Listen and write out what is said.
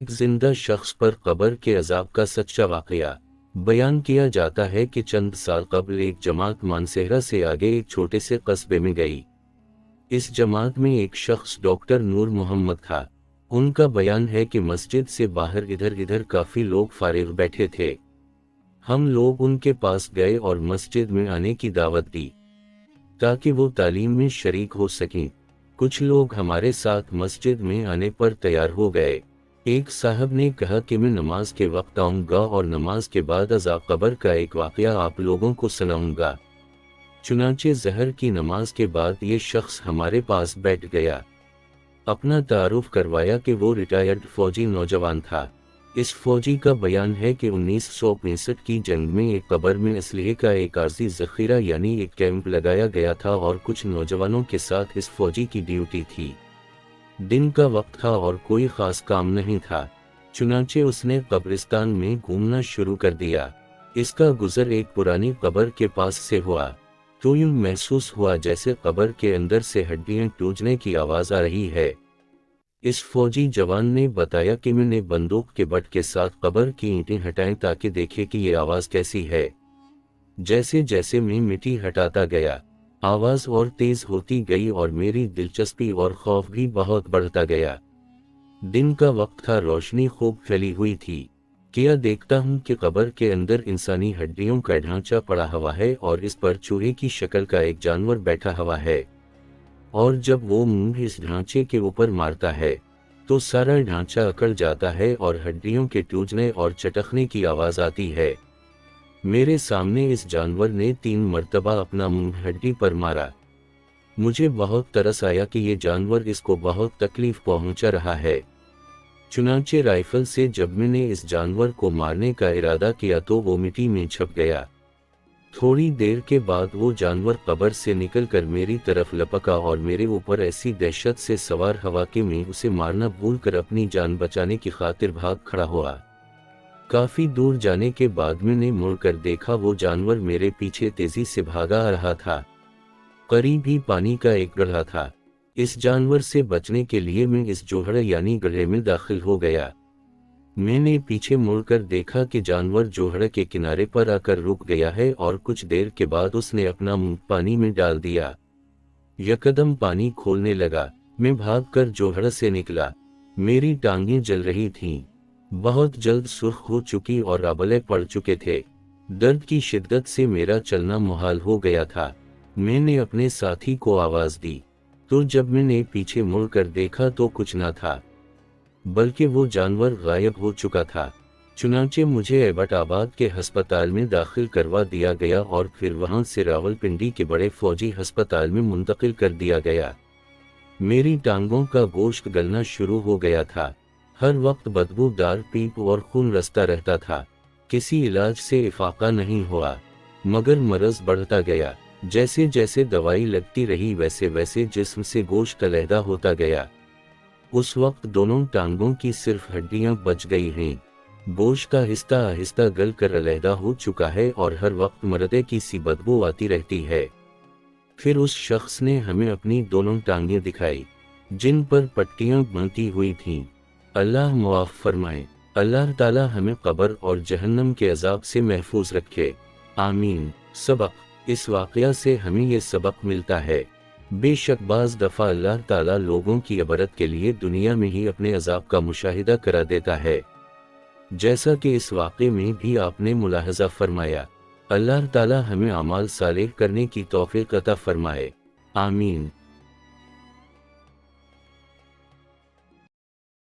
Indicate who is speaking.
Speaker 1: ایک زندہ شخص پر قبر کے عذاب کا سچا واقعہ بیان کیا جاتا ہے کہ چند سال قبل ایک جماعت مانسہرہ سے آگے ایک چھوٹے سے قصبے میں گئی۔ اس جماعت میں ایک شخص ڈاکٹر نور محمد تھا۔ ان کا بیان ہے کہ مسجد سے باہر ادھر ادھر کافی لوگ فارغ بیٹھے تھے۔ ہم لوگ ان کے پاس گئے اور مسجد میں آنے کی دعوت دی تاکہ وہ تعلیم میں شریک ہو سکیں۔ کچھ لوگ ہمارے ساتھ مسجد میں آنے پر تیار ہو گئے۔ ایک صاحب نے کہا کہ میں نماز کے وقت آؤں گا اور نماز کے بعد عذاب قبر کا ایک واقعہ آپ لوگوں کو سناؤں گا۔ چنانچہ ظہر کی نماز کے بعد یہ شخص ہمارے پاس بیٹھ گیا۔ اپنا تعارف کروایا کہ وہ ریٹائرڈ فوجی نوجوان تھا۔ اس فوجی کا بیان ہے کہ 1965 کی جنگ میں ایک قبر میں اسلحے کا ایک عارضی ذخیرہ یعنی ایک کیمپ لگایا گیا تھا اور کچھ نوجوانوں کے ساتھ اس فوجی کی ڈیوٹی تھی۔ دن کا وقت تھا اور کوئی خاص کام نہیں تھا، چنانچہ اس نے قبرستان میں گھومنا شروع کر دیا۔ اس کا گزر ایک پرانی قبر کے پاس سے ہوا تو یوں محسوس ہوا جیسے قبر کے اندر سے ہڈیاں ٹوٹنے کی آواز آ رہی ہے۔ اس فوجی جوان نے بتایا کہ میں نے بندوق کے بٹ کے ساتھ قبر کی اینٹیں ہٹائیں تاکہ دیکھے کہ یہ آواز کیسی ہے۔ جیسے جیسے میں مٹی ہٹاتا گیا، آواز اور تیز ہوتی گئی اور میری دلچسپی اور خوف بھی بہت بڑھتا گیا۔ دن کا وقت تھا، روشنی خوب پھیلی ہوئی تھی۔ کیا دیکھتا ہوں کہ قبر کے اندر انسانی ہڈیوں کا ڈھانچہ پڑا ہوا ہے اور اس پر چوہے کی شکل کا ایک جانور بیٹھا ہوا ہے، اور جب وہ منہ اس ڈھانچے کے اوپر مارتا ہے تو سارا ڈھانچہ اکڑ جاتا ہے اور ہڈیوں کے ٹوٹنے اور چٹکنے کی آواز آتی ہے۔ میرے سامنے اس جانور نے 3 مرتبہ اپنا منہ ہڈی پر مارا۔ مجھے بہت ترس آیا کہ یہ جانور اس کو بہت تکلیف پہنچا رہا ہے۔ چنانچہ رائفل سے جب میں نے اس جانور کو مارنے کا ارادہ کیا تو وہ مٹی میں چھپ گیا۔ تھوڑی دیر کے بعد وہ جانور قبر سے نکل کر میری طرف لپکا اور میرے اوپر ایسی دہشت سے سوار ہوا کہ میں اسے مارنا بھول کر اپنی جان بچانے کی خاطر بھاگ کھڑا ہوا۔ کافی دور جانے کے بعد میں نے مڑ کر دیکھا وہ جانور میرے پیچھے تیزی سے بھاگا آ رہا تھا۔ قریب ہی پانی کا ایک گڑھا تھا۔ اس جانور سے بچنے کے لیے میں اس جوہڑ یعنی گڑھے میں داخل ہو گیا۔ میں نے پیچھے مڑ کر دیکھا کہ جانور جوہڑ کے کنارے پر آ کر رک گیا ہے اور کچھ دیر کے بعد اس نے اپنا منہ پانی میں ڈال دیا۔ یکدم پانی کھولنے لگا۔ میں بھاگ کر جوہڑ سے نکلا۔ میری ٹانگیں جل رہی تھیں، بہت جلد سرخ ہو چکی اور آبلے پڑ چکے تھے۔ درد کی شدت سے میرا چلنا محال ہو گیا تھا۔ میں نے اپنے ساتھی کو آواز دی تو جب میں نے پیچھے مڑ کر دیکھا تو کچھ نہ تھا، بلکہ وہ جانور غائب ہو چکا تھا۔ چنانچہ مجھے ایبٹ آباد کے ہسپتال میں داخل کروا دیا گیا اور پھر وہاں سے راولپنڈی کے بڑے فوجی ہسپتال میں منتقل کر دیا گیا۔ میری ٹانگوں کا گوشت گلنا شروع ہو گیا تھا۔ ہر وقت بدبو دار پیپ اور خون رستا رہتا تھا۔ کسی علاج سے افاقہ نہیں ہوا، مگر مرض بڑھتا گیا۔ جیسے جیسے دوائی لگتی رہی ویسے ویسے جسم سے گوشت علیحدہ ہوتا گیا۔ اس وقت دونوں ٹانگوں کی صرف ہڈیاں بچ گئی ہیں۔ گوشت آہستہ آہستہ گل کر علیحدہ ہو چکا ہے اور ہر وقت مردے کی سی بدبو آتی رہتی ہے۔ پھر اس شخص نے ہمیں اپنی دونوں ٹانگیں دکھائی جن پر پٹیاں بندھی ہوئی تھیں۔ اللہ معاف فرمائے۔ اللہ تعالی ہمیں قبر اور جہنم کے عذاب سے محفوظ رکھے، آمین۔ سبق: اس واقعہ سے ہمیں یہ سبق ملتا ہے، بے شک بعض دفعہ اللہ تعالیٰ لوگوں کی عبرت کے لیے دنیا میں ہی اپنے عذاب کا مشاہدہ کرا دیتا ہے، جیسا کہ اس واقعے میں بھی آپ نے ملاحظہ فرمایا۔ اللہ تعالیٰ ہمیں اعمال صالح کرنے کی توفیق عطا فرمائے، آمین۔